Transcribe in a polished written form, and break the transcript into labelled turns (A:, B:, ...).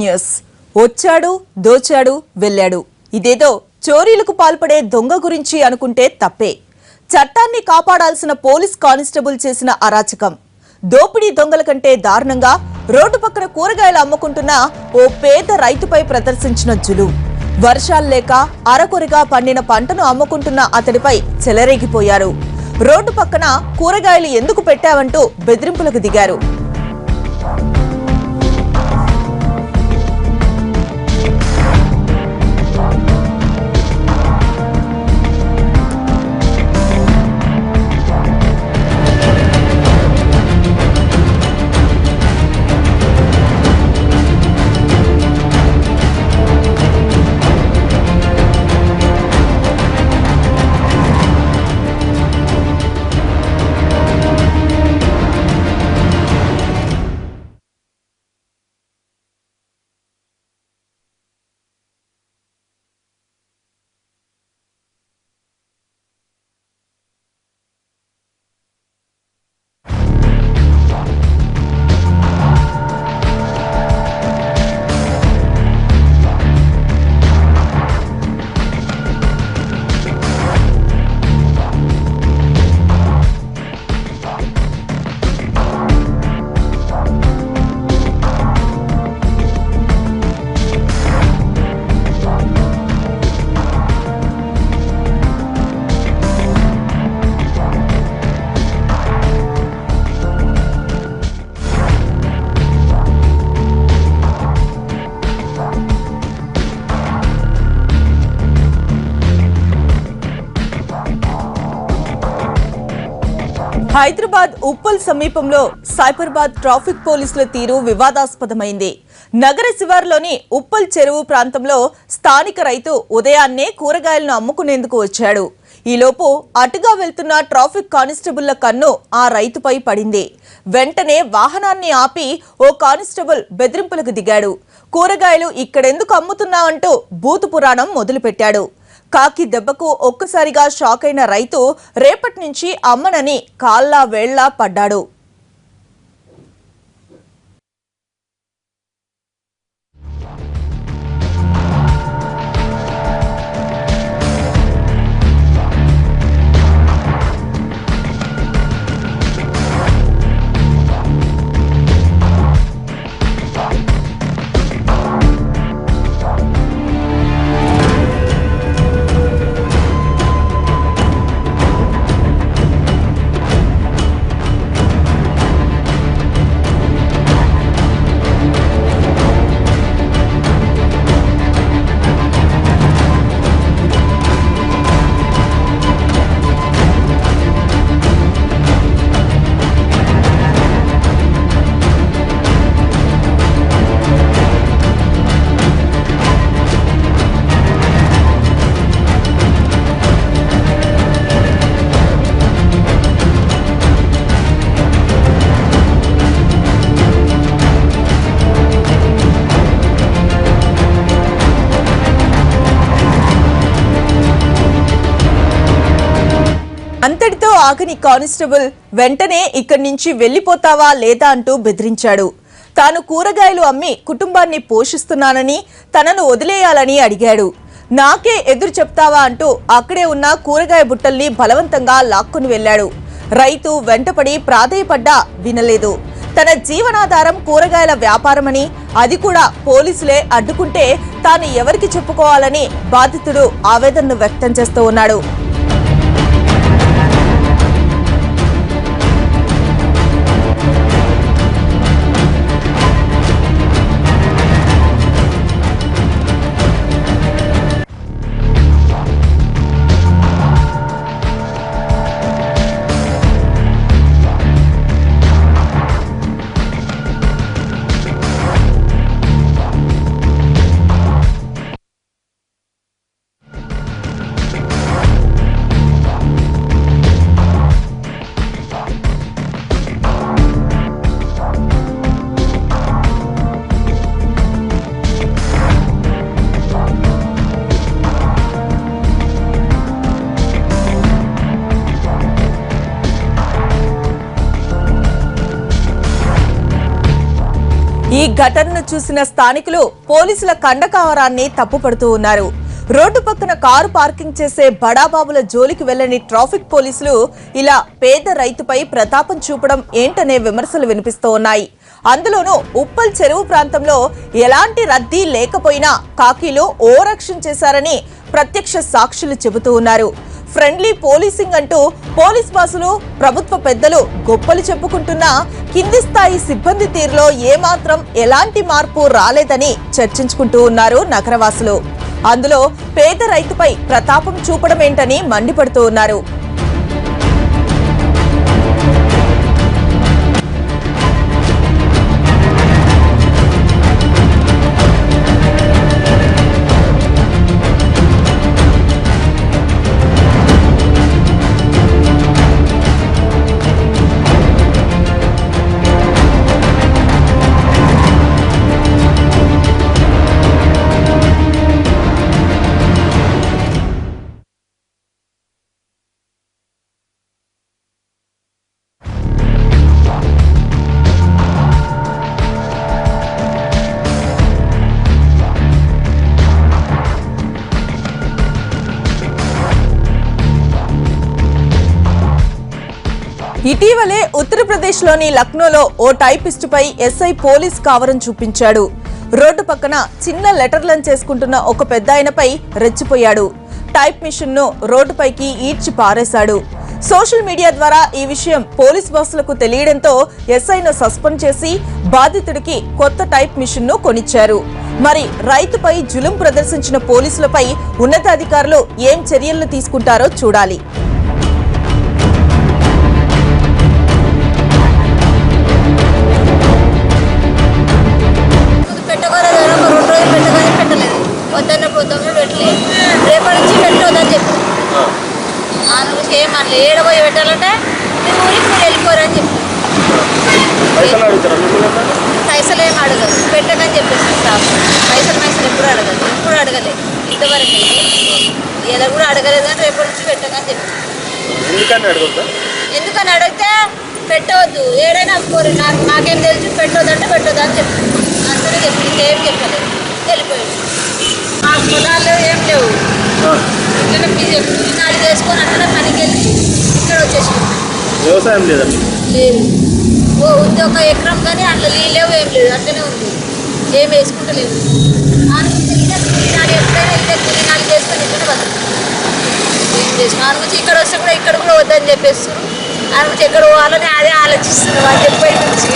A: News వచ్చాడు దోచాడు వెళ్ళాడు ఇదేదో చోరీలకు పాల్పడే దొంగ గురించి అనుకుంటే తప్పే. చట్టాన్ని కాపాడాల్సిన పోలీస్ కానిస్టేబుల్ చేసిన అరాచకం. దోపిడీ దొంగల కంటే దారుణంగా రోడ్డు పక్కన కూరగాయలు అమ్ముకుంటున్న ఓ పేద రైతుపై ప్రదర్శించిన జులుం. వర్షాలు లేక అరకొరగా పండిన పంటను అమ్ముకుంటున్న అతడిపై చెలరేగిపోయారు. రోడ్డు పక్కన కూరగాయలు ఎందుకు పెట్టావంటూ బెదిరింపులకు దిగారు. హైదరాబాద్ ఉప్పల్ సమీపంలో సైబరాబాద్ ట్రాఫిక్ పోలీసుల తీరు వివాదాస్పదమైంది. నగర శివారులోని ఉప్పల్ చెరువు ప్రాంతంలో స్థానిక రైతు ఉదయాన్నే కూరగాయలను అమ్ముకునేందుకు వచ్చాడు. ఈలోపు అటుగా వెళ్తున్న ట్రాఫిక్ కానిస్టేబుళ్ల కన్ను ఆ రైతుపై పడింది. వెంటనే వాహనాన్ని ఆపి ఓ కానిస్టేబుల్ బెదిరింపులకు దిగాడు. కూరగాయలు ఇక్కడెందుకు అమ్ముతున్నావంటూ బూతు పురాణం మొదలుపెట్టాడు. కాకి దెబ్బకు ఒక్కసారిగా షాక్ అయిన రైతు రేపటి నుంచి అమ్మనని కాళ్ళా వేళ్లా పడ్డాడు. అంతటితో ఆగని కానిస్టేబుల్ వెంటనే ఇక్కడి నుంచి వెళ్లిపోతావా లేదా అంటూ బెదిరించాడు. తాను కూరగాయలు అమ్మి కుటుంబాన్ని పోషిస్తున్నానని, తనను వదిలేయాలని అడిగాడు. నాకే ఎదురు చెప్తావా అంటూ అక్కడే ఉన్న కూరగాయ బుట్టల్ని బలవంతంగా లాక్కుని వెళ్లాడు. రైతు వెంటపడి ప్రాధేయపడ్డా వినలేదు. తన జీవనాధారం కూరగాయల వ్యాపారమని, అది కూడా పోలీసులే అడ్డుకుంటే తాను ఎవరికి చెప్పుకోవాలని బాధితుడు ఆవేదనను వ్యక్తం చేస్తూ ఉన్నాడు. ఘటనను చూసిన స్థానికులు పోలీసుల కండకావరాన్ని తప్పుపడుతూ ఉన్నారు. రోడ్డు పక్కన కారు పార్కింగ్ చేసే బడాబాబుల జోలికి వెళ్లని ట్రాఫిక్ పోలీసులు ఇలా పేద రైతుపై ప్రతాపం చూపడం ఏంటనే విమర్శలు వినిపిస్తూ ఉన్నాయి. అందులోనూ ఉప్పల్ చెరువు ప్రాంతంలో ఎలాంటి రద్దీ లేకపోయినా కాకీలో ఓరక్షణ చేశారని ప్రత్యక్ష సాక్షులు చెబుతూ ఉన్నారు. ఫ్రెండ్లీ పోలీసింగ్ అంటూ పోలీస్ బాసులు, ప్రభుత్వ పెద్దలు గొప్పలు చెప్పుకుంటున్నా కింది స్థాయి సిబ్బంది తీరులో ఏమాత్రం ఎలాంటి మార్పు రాలేదని చర్చించుకుంటూ ఉన్నారు నగరవాసులు. అందులో పేద రైతుపై ప్రతాపం చూపడమేంటని మండిపడుతూ ఉన్నారు. ఇటీవలే ఉత్తరప్రదేశ్లోని లక్నోలో ఓ టైపిస్టుపై ఎస్ఐ పోలీస్ కావరం చూపించాడు. రోడ్డు పక్కన చిన్న లెటర్లను చేసుకుంటున్న ఒక పెద్దాయనపై రెచ్చిపోయాడు. టైప్ మిషన్ ను రోడ్డుపైకి ఈడ్చి పారేశాడు. సోషల్ మీడియా ద్వారా ఈ విషయం పోలీస్ బాసులకు తెలియడంతో ఎస్ఐను సస్పెండ్ చేసి బాధితుడికి కొత్త టైప్ మిషన్ ను కొనిచ్చారు. మరి రైతుపై జులుం ప్రదర్శించిన పోలీసులపై ఉన్నతాధికారులు ఏం చర్యలు తీసుకుంటారో చూడాలి.
B: రేపటి నుంచి పెట్టవద్దని చెప్పి ఏమన్నా ఏడబోయి పెట్టాలంటే మీరు ఊరికి మీరు వెళ్ళిపోరని చెప్పి పైసలు ఏమి అడగదు, పెట్టకని చెప్పేసి స్టాఫ్ పైసలు ఎప్పుడు అడగలేదు ఇంతవరకు ఇలా కూడా అడగలేదు కానీ రేపటి నుంచి పెట్టకని చెప్పి. ఎందుకని అడిగితే పెట్టవద్దు, ఏడైనా కోరి నాకేం తెలుసు పెట్టవద్దు అంటే పెట్టవద్దు అని చెప్పి అంతనే చెప్పి ఇంకేం చెప్పలేదు, వెళ్ళిపోయాడు. మా పొలాల్లో ఏం లేవు, ఇట్లా నాలుగు వేసుకొని అట్లా పనికి వెళ్ళి ఇక్కడ వచ్చేసి
C: వ్యవసాయం లేదండి,
B: లేదు. ఓ ఉంది ఒక ఎకరం కానీ అట్లా నీళ్ళు లేవు, ఏం లేదు, అట్లనే ఉంది, ఏం వేసుకుంటలేవు. ఇదే కూలినాలు ఎప్పుడైనా ఇదే కూలినాలు చేసుకొని ఇక్కడ బతుకు ఏం చేసుకుని ఆడ నుంచి ఇక్కడ వస్తే కూడా ఇక్కడ కూడా వద్దని చెప్పేస్తారు. ఆడ నుంచి ఎక్కడ పోవాలని అదే ఆలోచిస్తున్నాం అని చెప్పి నుంచి